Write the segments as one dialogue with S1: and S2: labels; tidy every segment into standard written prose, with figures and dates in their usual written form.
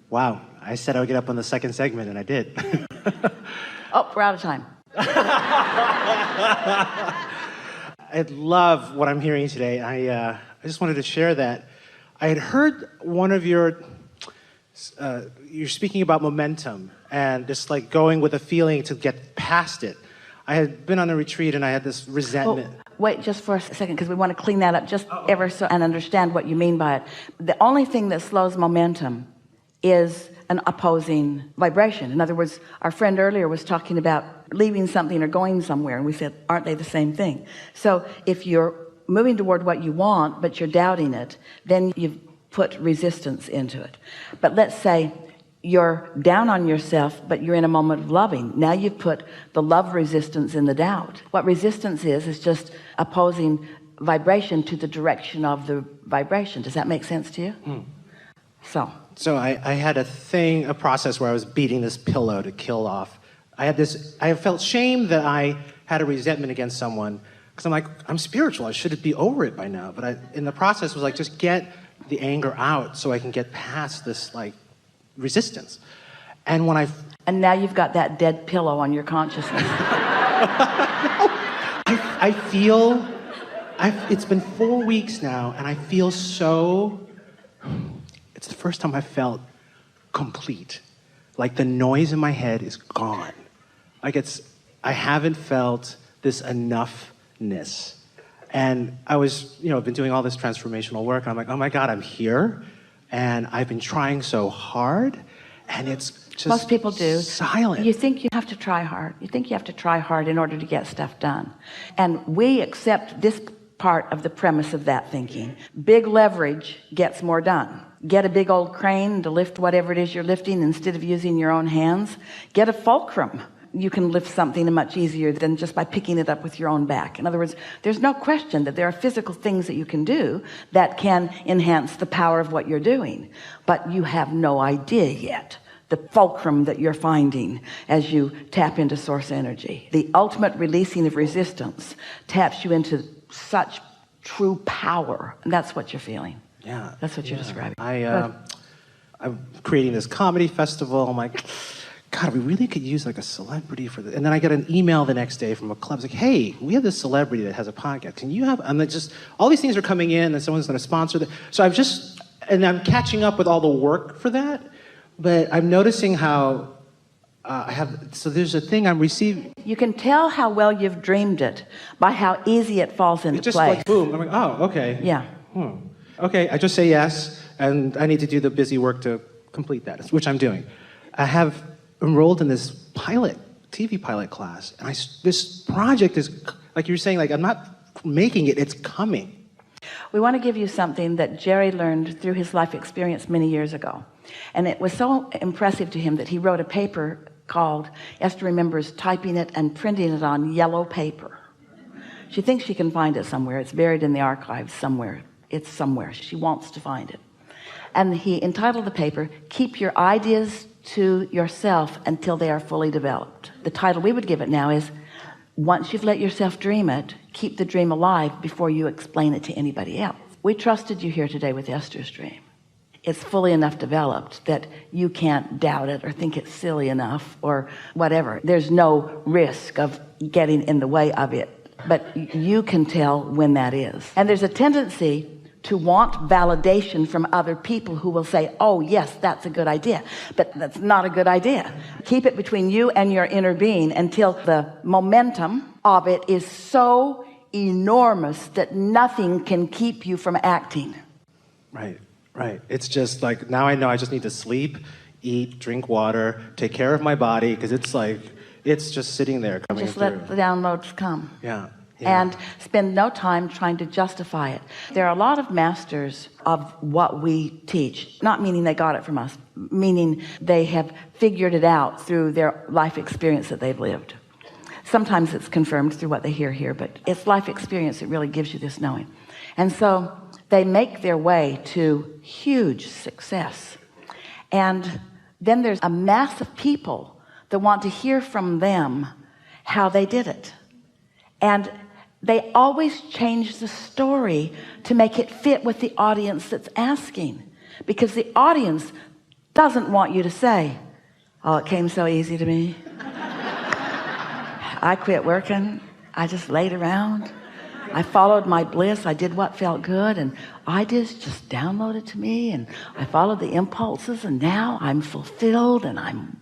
S1: Wow, I said I would get up on the second segment, and I did.
S2: Oh, we're out of time.
S1: I love what I'm hearing today. I just wanted to share that. I had heard one of you're speaking about momentum and just like going with a feeling to get past it. I had been on a retreat and I had this resentment.
S2: Well, wait just for a second, because we want to clean that up just ever so and understand what you mean by it. The only thing that slows momentum is an opposing vibration. In other words, our friend earlier was talking about leaving something or going somewhere, and we said, aren't they the same thing? So if you're moving toward what you want but you're doubting it, then you've put resistance into it. But let's say you're down on yourself but you're in a moment of loving. Now you've put the love resistance in the doubt. What resistance is just opposing vibration to the direction of the vibration. Does that make sense to you? So
S1: I had a process where I was beating this pillow to kill off. I felt shame that I had a resentment against someone, because I'm like, I'm spiritual, I should be over it by now. But in the process was like, just get the anger out so I can get past this like resistance. And
S2: and now you've got that dead pillow on your consciousness.
S1: It's been 4 weeks now, and I feel it's the first time I felt complete. Like the noise in my head is gone. I haven't felt this enoughness. And I was, I've been doing all this transformational work, and I'm like, oh my God, I'm here. And I've been trying so hard, and it's just
S2: most people do.
S1: Silent.
S2: You think you have to try hard. You think you have to try hard in order to get stuff done. And we accept this part of the premise of that thinking. Big leverage gets more done. Get a big old crane to lift whatever it is you're lifting instead of using your own hands. Get a fulcrum. You can lift something much easier than just by picking it up with your own back. In other words, there's no question that there are physical things that you can do that can enhance the power of what you're doing. But you have no idea yet the fulcrum that you're finding as you tap into source energy. The ultimate releasing of resistance taps you into such true power. And that's what you're feeling.
S1: Yeah.
S2: That's what you're describing.
S1: I'm creating this comedy festival. I'm like, God, we really could use like a celebrity for this. And then I get an email the next day from a club. It's like, hey, we have this celebrity that has a podcast. Can you have, and then just, all these things are coming in and someone's going to sponsor that. So I'm catching up with all the work for that. But I'm noticing how there's a thing I'm receiving.
S2: You can tell how well you've dreamed it by how easy it falls into
S1: place. Just
S2: place.
S1: like boom. I'm like, oh, okay.
S2: Yeah.
S1: Okay, I just say yes, and I need to do the busy work to complete that, which I'm doing. I have enrolled in this TV pilot class, and this project is, like you're saying, like I'm not making it, it's coming.
S2: We want to give you something that Jerry learned through his life experience many years ago. And it was so impressive to him that he wrote a paper called, Esther remembers typing it and printing it on yellow paper. She thinks she can find it somewhere. It's buried in the archives somewhere. It's somewhere. She wants to find it. And he entitled the paper, Keep Your Ideas to Yourself Until They Are Fully Developed. The title we would give it now is, Once You've Let Yourself Dream It, Keep the Dream Alive Before You Explain It to Anybody Else. We trusted you here today with Esther's dream. It's fully enough developed that you can't doubt it or think it's silly enough or whatever. There's no risk of getting in the way of it, but you can tell when that is. And there's a tendency to want validation from other people who will say, oh yes, that's a good idea, but that's not a good idea. Keep it between you and your inner being until the momentum of it is so enormous that nothing can keep you from acting.
S1: Right. It's just like, now I know I just need to sleep, eat, drink water, take care of my body, because it's just sitting there coming
S2: just
S1: through.
S2: Let the downloads come.
S1: Yeah.
S2: And spend no time trying to justify it. There are a lot of masters of what we teach, not meaning they got it from us, meaning they have figured it out through their life experience that they've lived. Sometimes it's confirmed through what they hear here, but it's life experience that really gives you this knowing. And so they make their way to huge success. And then there's a mass of people that want to hear from them how they did it. And they always change the story to make it fit with the audience that's asking, because the audience doesn't want you to say, oh, it came so easy to me. I quit working. I just laid around. I followed my bliss. I did what felt good, and ideas just downloaded to me, and I followed the impulses, and now I'm fulfilled and I'm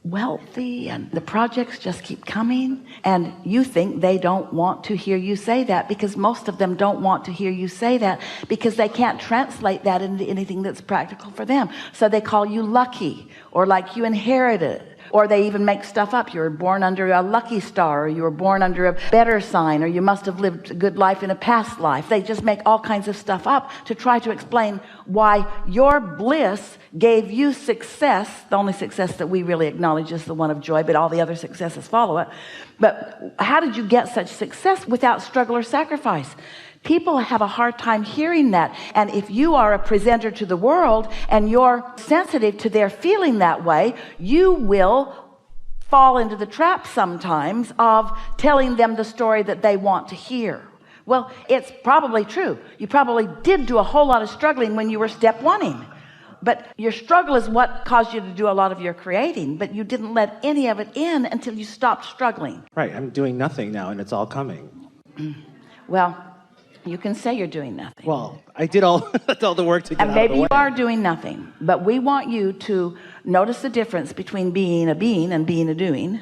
S2: wealthy, and the projects just keep coming. And you think they don't want to hear you say that, because most of them don't want to hear you say that, because they can't translate that into anything that's practical for them. So they call you lucky, or like you inherited it. Or they even make stuff up. You were born under a lucky star, or you were born under a better sign, or you must have lived a good life in a past life. They just make all kinds of stuff up to try to explain why your bliss gave you success. The only success that we really acknowledge is the one of joy, but all the other successes follow it. But how did you get such success without struggle or sacrifice? People have a hard time hearing that. And if you are a presenter to the world and you're sensitive to their feeling that way, you will fall into the trap sometimes of telling them the story that they want to hear. Well, it's probably true. You probably did do a whole lot of struggling when you were step one-ing. But your struggle is what caused you to do a lot of your creating, but you didn't let any of it in until you stopped struggling.
S1: Right, I'm doing nothing now, and it's all coming.
S2: Well, you can say you're doing nothing.
S1: Well, I did all the work to get
S2: and
S1: out of
S2: maybe
S1: the way.
S2: you are doing nothing, but we want you to notice the difference between being a being and being a doing.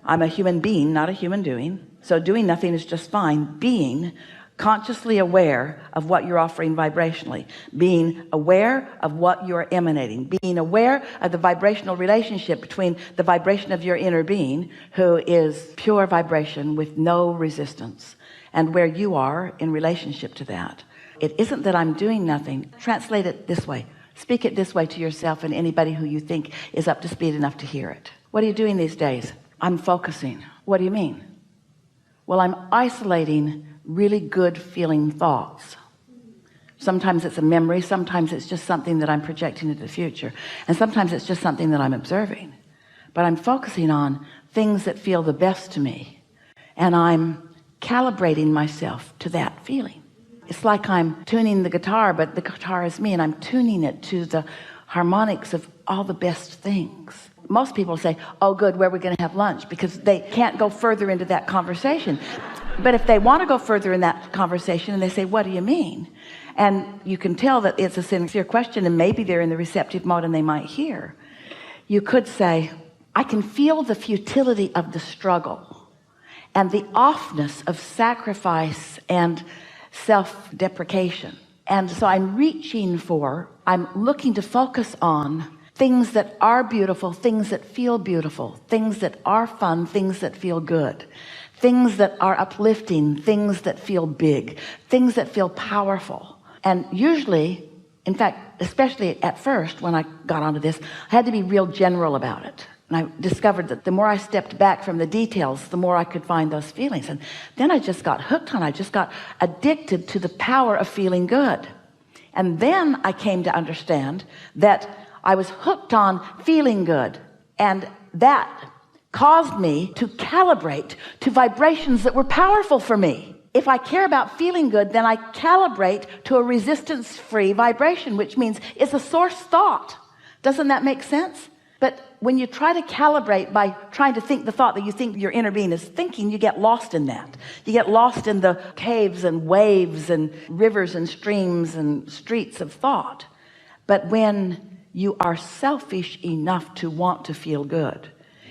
S2: I'm a human being, not a human doing. So doing nothing is just fine. Being consciously aware of what you're offering vibrationally, being aware of what you're emanating, being aware of the vibrational relationship between the vibration of your inner being, who is pure vibration with no resistance, and where you are in relationship to that. It isn't that I'm doing nothing. Translate it this way. Speak it this way to yourself and anybody who you think is up to speed enough to hear it. What are you doing these days? I'm focusing. What do you mean? Well, I'm isolating really good feeling thoughts. Sometimes it's a memory. Sometimes it's just something that I'm projecting into the future. And sometimes it's just something that I'm observing. But I'm focusing on things that feel the best to me. And I'm calibrating myself to that feeling. It's like I'm tuning the guitar, but the guitar is me, and I'm tuning it to the harmonics of all the best things. Most people say, oh good, where are we going to have lunch? Because they can't go further into that conversation. But if they want to go further in that conversation and they say, what do you mean? And you can tell that it's a sincere question, and maybe they're in the receptive mode and they might hear. You could say, I can feel the futility of the struggle and the offness of sacrifice and self-deprecation. And so I'm looking to focus on things that are beautiful, things that feel beautiful, things that are fun, things that feel good, things that are uplifting, things that feel big, things that feel powerful. And usually, in fact, especially at first when I got onto this, I had to be real general about it. And I discovered that the more I stepped back from the details, the more I could find those feelings. And then I just got hooked on it. I just got addicted to the power of feeling good. And then I came to understand that I was hooked on feeling good. And that caused me to calibrate to vibrations that were powerful for me. If I care about feeling good, then I calibrate to a resistance-free vibration, which means it's a source thought. Doesn't that make sense? But when you try to calibrate by trying to think the thought that you think your inner being is thinking, you get lost in that. You get lost in the caves and waves and rivers and streams and streets of thought. But when you are selfish enough to want to feel good,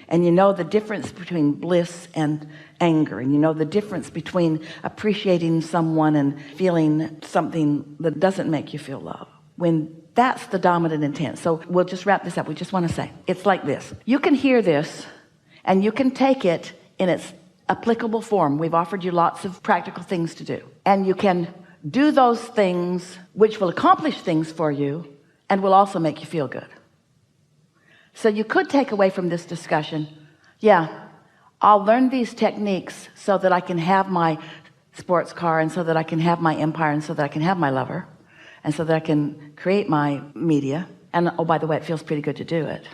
S2: and you know the difference between bliss and anger, and you know the difference between appreciating someone and feeling something that doesn't make you feel love, when that's the dominant intent. So we'll just wrap this up. We just want to say, it's like this. You can hear this and you can take it in its applicable form. We've offered you lots of practical things to do. And you can do those things which will accomplish things for you and will also make you feel good. So you could take away from this discussion, yeah, I'll learn these techniques so that I can have my sports car, and so that I can have my empire, and so that I can have my lover, and so that I can create my media. And oh, by the way, it feels pretty good to do it.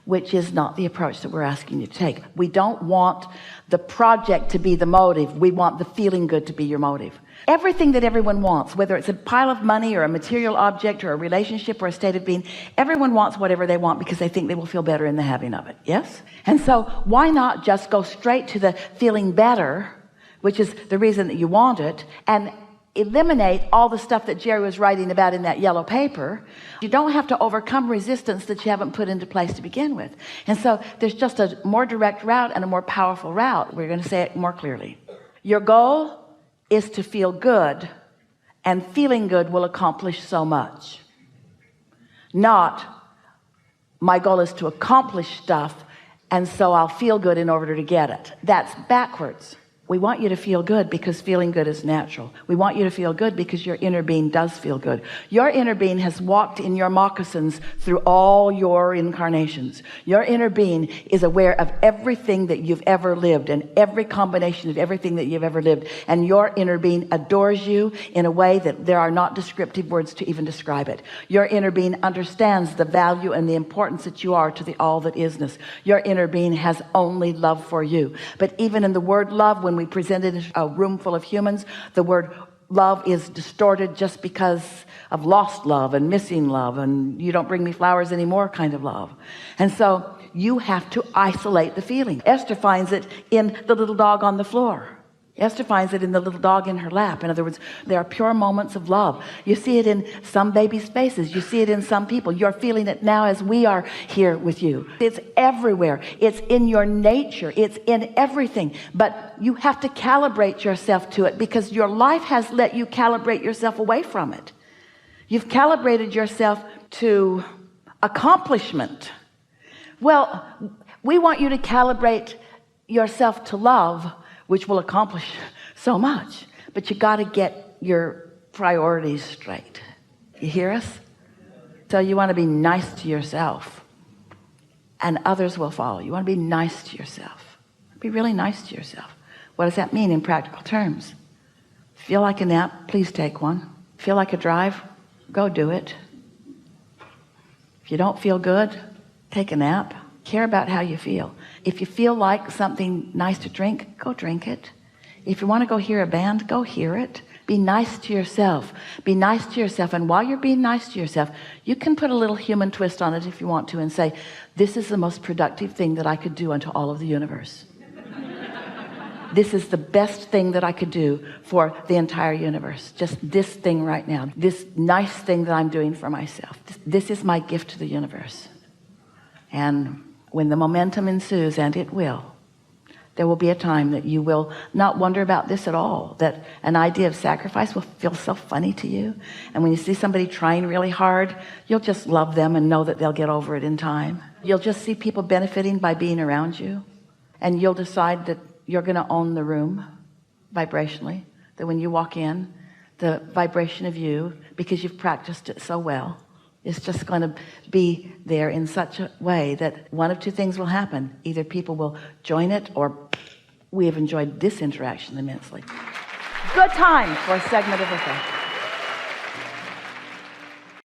S2: which is not the approach that we're asking you to take. We don't want the project to be the motive. We want the feeling good to be your motive. Everything that everyone wants, whether it's a pile of money or a material object or a relationship or a state of being, everyone wants whatever they want because they think they will feel better in the having of it. Yes? And so why not just go straight to the feeling better, which is the reason that you want it, and eliminate all the stuff that Jerry was writing about in that yellow paper. You don't have to overcome resistance that you haven't put into place to begin with. And so there's just a more direct route and a more powerful route. We're going to say it more clearly. Your goal is to feel good, and feeling good will accomplish so much. Not, my goal is to accomplish stuff, and so I'll feel good in order to get it. That's backwards. We want you to feel good because feeling good is natural. We want you to feel good because your inner being does feel good. Your inner being has walked in your moccasins through all your incarnations. Your inner being is aware of everything that you've ever lived and every combination of everything that you've ever lived. And your inner being adores you in a way that there are not descriptive words to even describe it. Your inner being understands the value and the importance that you are to the all that isness. Your inner being has only love for you. But even in the word love, when we present it in a room full of humans, the word love is distorted just because of lost love and missing love and you don't bring me flowers anymore kind of love. And so you have to isolate the feeling. Esther finds it in the little dog on the floor. Esther finds it in the little dog in her lap. In other words, there are pure moments of love. You see it in some babies' faces. You see it in some people. You're feeling it now as we are here with you. It's everywhere. It's in your nature. It's in everything. But you have to calibrate yourself to it because your life has let you calibrate yourself away from it. You've calibrated yourself to accomplishment. Well, we want you to calibrate yourself to love, which will accomplish so much. But you got to get your priorities straight. You hear us? So you want to be nice to yourself and others will follow. You want to be nice to yourself. Be really nice to yourself. What does that mean in practical terms? Feel like a nap? Please take one. Feel like a drive? Go do it. If you don't feel good, take a nap. Care about how you feel. If you feel like something nice to drink, go drink it. If you want to go hear a band, go hear it. Be nice to yourself. Be nice to yourself. And while you're being nice to yourself, you can put a little human twist on it if you want to and say, this is the most productive thing that I could do unto all of the universe. This is the best thing that I could do for the entire universe. Just this thing right now. This nice thing that I'm doing for myself. This is my gift to the universe. And when the momentum ensues, and it will, there will be a time that you will not wonder about this at all, that an idea of sacrifice will feel so funny to you. And when you see somebody trying really hard, you'll just love them and know that they'll get over it in time. You'll just see people benefiting by being around you. And you'll decide that you're going to own the room vibrationally, that when you walk in, the vibration of you, because you've practiced it so well, is just going to be there in such a way that one of two things will happen. Either people will join it or we have enjoyed this interaction immensely. Good time for a segment of effect.